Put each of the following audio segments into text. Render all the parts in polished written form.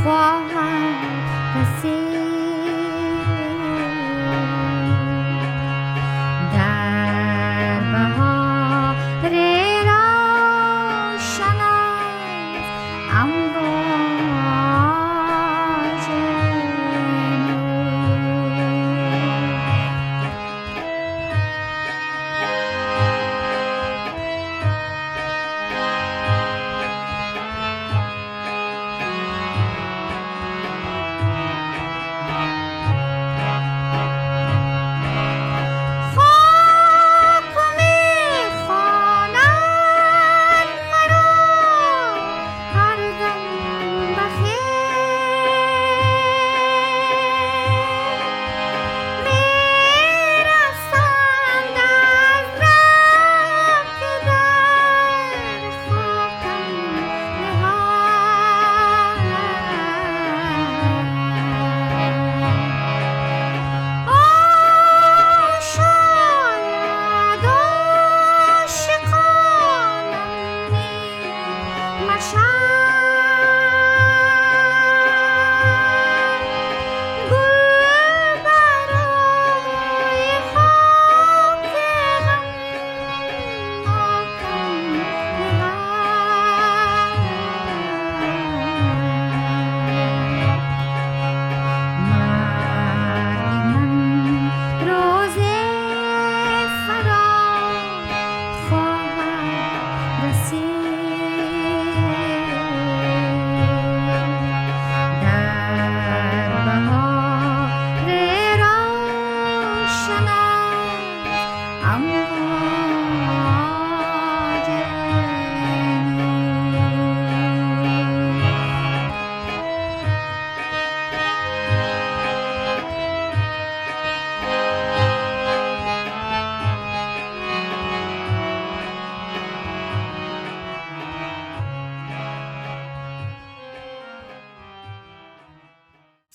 خواهم رسید در بهار روشن است امواج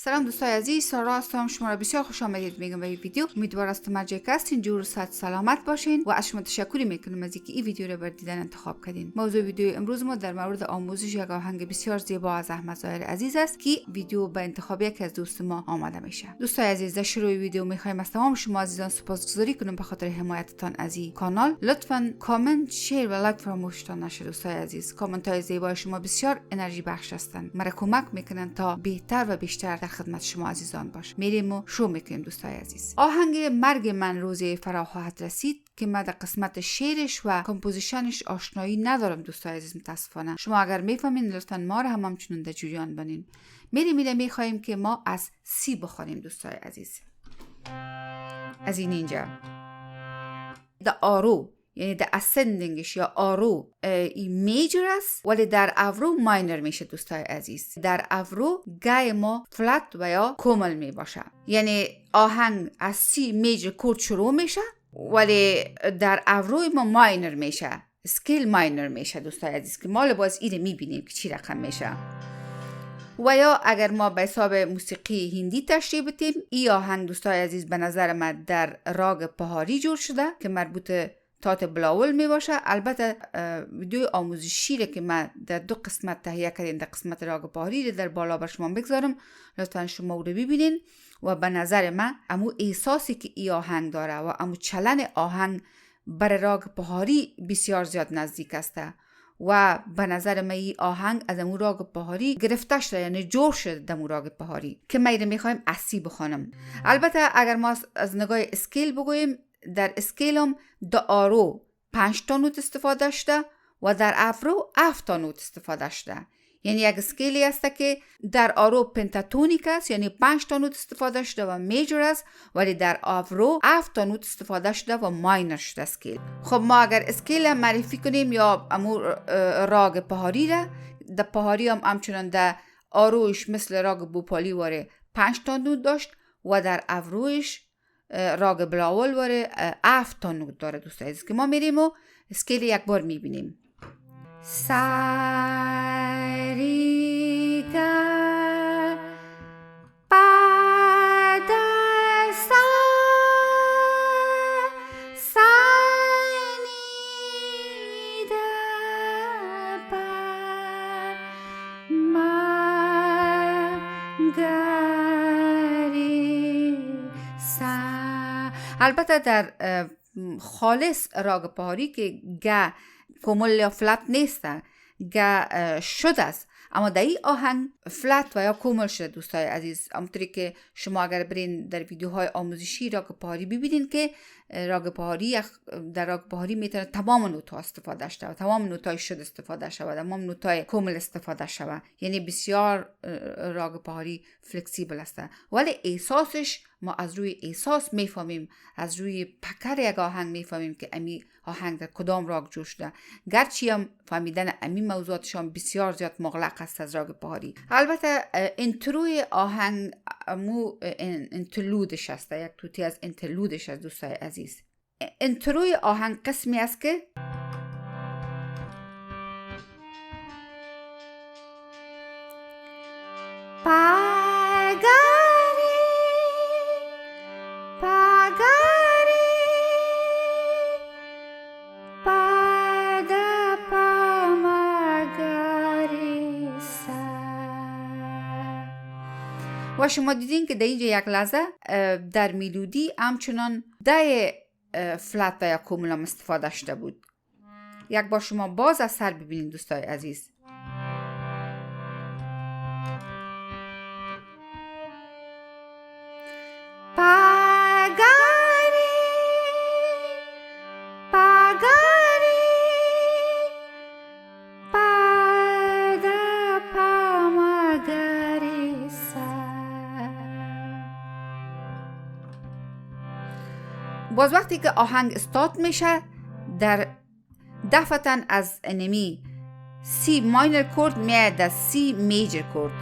سلام دوستای عزیز، سارا هستم. شما را بسیار خوش آمدید میگم به این ویدیو. امیدوارم از مرجه که هستین جور صحت سلامت باشین و از شما تشکر میکنم از اینکه این ویدیو را بر دیدن انتخاب کردین. موضوع ویدیو امروز ما در مورد آموزش یک آهنگ بسیار زیبا از احمد ظاهر عزیز است که ویدیو به انتخاب یکی از دوست ما آماده میشه. دوستای عزیز، در شروع ویدیو میخوایم از تمام شما عزیزان سپاسگزاری کنیم به خاطر حمایتتان از این کانال. لطفاً کامنت، شیر و لایک فراموشتان نشه. دوستای عزیز، کامنت های زیبای شما بسیار انرژی بخش هستند، مرا کمک میکنن تا بهتر و بیشتر در خدمت شما عزیزان باش. میریم و شروع میکنیم. دوستای عزیز، آهنگ مرگ من روزی فرا خواهد رسید که من در قسمت شعرش و کمپوزیشنش آشنایی ندارم. دوستای عزیز، متاسفانه شما اگر میفهمین لطفاً ما را هم همچنان در جریان بانین. میخوایم که ما از سی بخونیم. دوستای عزیز، از این اینجا د آرو، یعنی در اسندینگش یا آرو این میجر است ولی در افرو ماینر میشه. دوستای عزیز، در افرو گای ما فلت و یا کومل می باشه، یعنی آهنگ از سی میجر کورد شروع میشه ولی در افرو ما ماینر میشه، سکیل ماینر میشه. دوستای عزیز که ما لباس ایره میبینیم که چی رقم میشه. و یا اگر ما به حساب موسیقی هندی تشریح بدیم، این آهنگ دوستای عزیز به نظر من در راگ پهاری جور شده که مربوط تات بلاول می باشه. البته ویدیو آموزشی که من در دو قسمت تهیه کردیم، در قسمت راگ پهاری در بالا بر شما بگذارم، لطفا شما رو ببینین و به نظر من امو احساسی که ای آهنگ داره و امو چلن آهنگ بر راگ پهاری بسیار زیاد نزدیک است و به نظر من ای آهنگ از امو راگ پهاری گرفته شده، یعنی جور شده در امو راگ پهاری که ما میخوایم اسی بخونم. البته اگر ما از نگاه اسکیل بگوییم، در اسکیلم دا آرو 5 تا نوت استفاده شده و در افرو 7 تا نوت استفاده شده. یعنی یک اسکیلی است که در آرو پنتاتونیک است، یعنی 5 تا نوت استفاده شده و میجر است، ولی در افرو 7 تا نوت استفاده شده و ماینر شده اسکیل. خب ما اگر اسکیل معرفی کنیم یا امو راگ پهاری را، در پهاری هم همچنان در آروش مثل راگ بوپالی واره 5 تا نوت داشت و در افروش راگ بلاول واره 7 تا نوت داره. دوستای عزیز که ما میریم و اسکیل یک بار میبینیم. ساریگا البته در خالص راگ پهاری که گ کومل یا فلت نیست، گ شده است، اما در این آهنگ فلت و یا کومل شده دوستای عزیز. همونطوری که شما اگر برین در ویدیوهای آموزشی راگ پهاری ببینید که در راگ پهاری میتونه تمام نوت‌ها استفاده شده و تمام نوت‌های شده استفاده شده و تمام نوت‌های کومل استفاده شده. یعنی بسیار راگ پهاری فلکسیبل است، ولی احساسش ما از روی احساس میفهمیم، از روی پکر یک آهنگ میفهمیم که امی آهنگ در کدام راگ جوش شده، گرچه هم فهمیدن امی موضوعاتشان بسیار زیاد مغلق است از راگ پهاری. البته انتروی آهنگ انترلودش است، یک توتی از انترلودش است دوستای عزیز. انتروی آهنگ قسمی است که و شما دیدین که در اینجا یک لحظه در میلودی همچنان ده فلت و یا کومل هم استفاده شده بود. یک بار شما باز از سر ببینید دوستای عزیز. باز وقتی که آهنگ استارت میشه در دفعتاً از انمی سی ماینر کورد میاد در سی میجر کورد.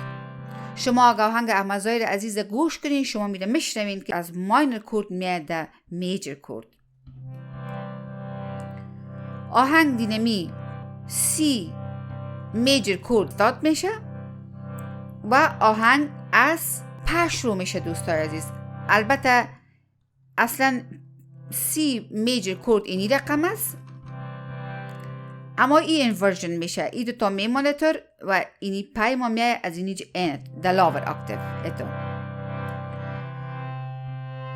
شما اگه آهنگ احمد ظاهر عزیز گوش کنین شما میره میشنوین که از ماینر کورد میاد در میجر کورد. آهنگ دینمی سی میجر کورد استارت میشه و آهنگ از پش رو میشه دوستای عزیز. البته اصلا سی میجر کورد اینی رقم است، اما این ورژن میشه، این دوتا میمانه تر و اینی پای ما میای از اینی اینت در لاور اکتیو اتو.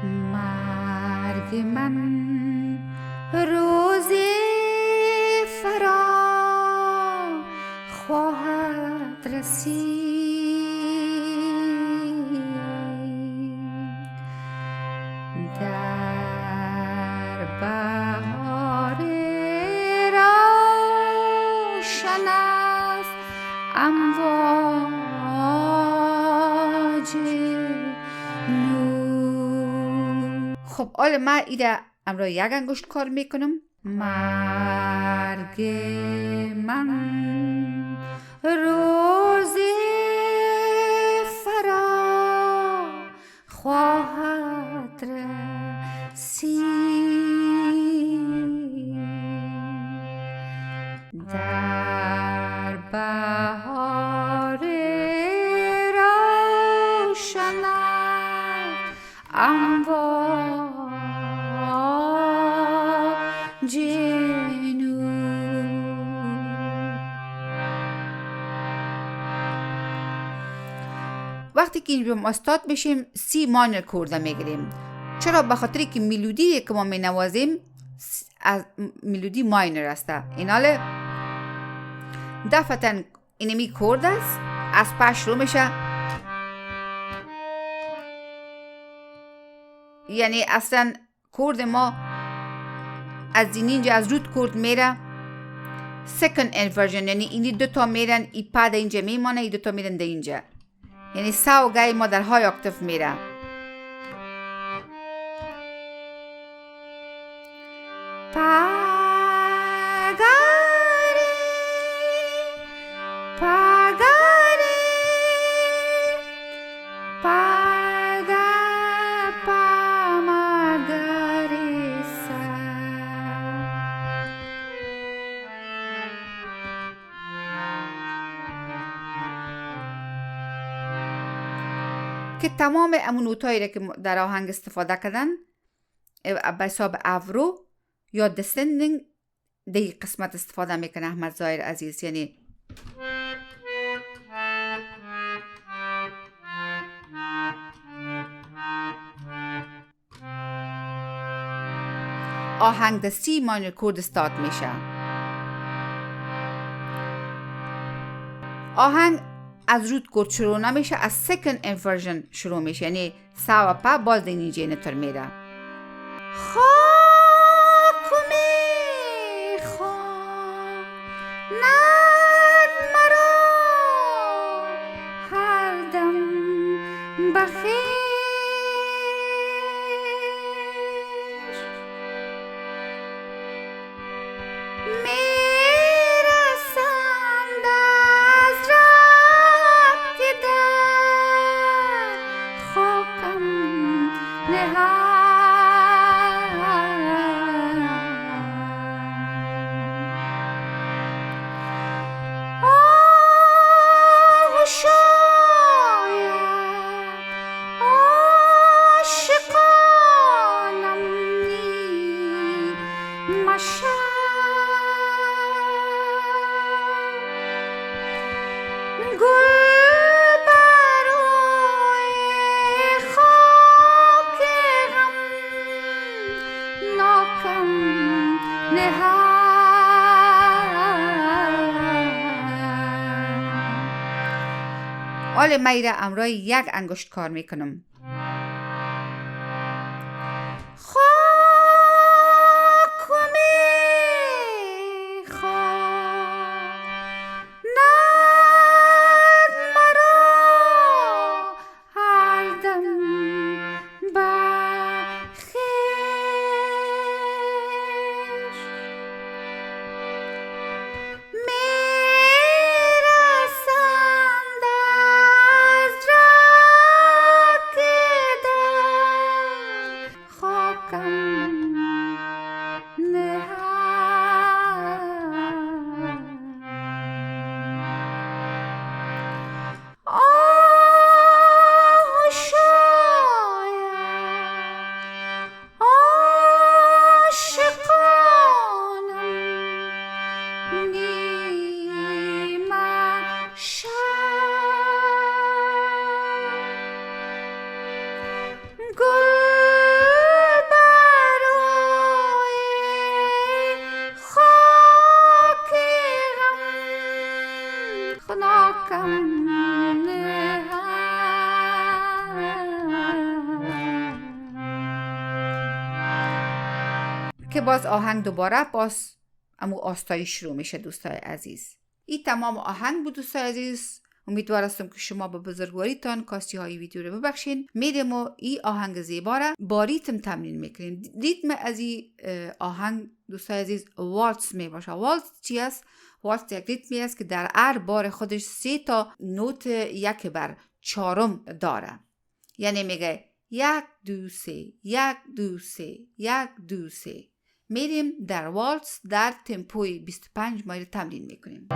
مرگ من روزی فرا خواهد رسید، در بهار روشن است امواج نور. خب حالا من ایده امرا یک انگشت کار میکنم. مرگ من روزی فرا خواهد رسید، در بهار روشن امواج نور. وقتی که این استاد بشیم سی ماینر کورد میگیریم. چرا؟ به خاطری که ملودی که ما می نوازیم از ملودی ماینر است. ایناله دفعتاً اینمی کورد است، از پش رو میشه، یعنی اصلا کورد ما از اینجا از روت کورد میره سکند انورژن، یعنی اینی دوتا میرن ای پا در اینجا میمانه، ای دوتا میرن در اینجا، یعنی سا و گای ما در های اکتیو میره. که تمام امون نوتایی که در آهنگ استفاده کردن به حساب افرو یا دسندینگ دی قسمت استفاده میکنه احمد ظاهر عزیز. یعنی آهنگ در سی ماینور کورد استارت میشه. آهنگ از روت کورد شروع نمیشه، از سکند انورژن شروع میشه، یعنی سا و پا باز دینی جینتر میره. حالا میره امرای یک انگشت کار میکنم. که باز آهنگ دوباره باز امو آستایی شروع میشه. دوستای عزیز، این تمام آهنگ بود. دوستای عزیز، امیدوارم که شما به بزرگواریتان کاستی های ویدیو رو ببخشین. میریم و این آهنگ زیبا را با ریتم تمرین میکنیم. ریتم از این آهنگ دوستای عزیز والتس میباشه. والتس چی است؟ والتس یک ریتمی است که در هر بار خودش 3 تا نوت 1 بر 4 داره. یعنی میگه 1 2 3 1 2 3 1 2 3. میریم در والتس در تمپوی 25 مایل تمرین میکنیم.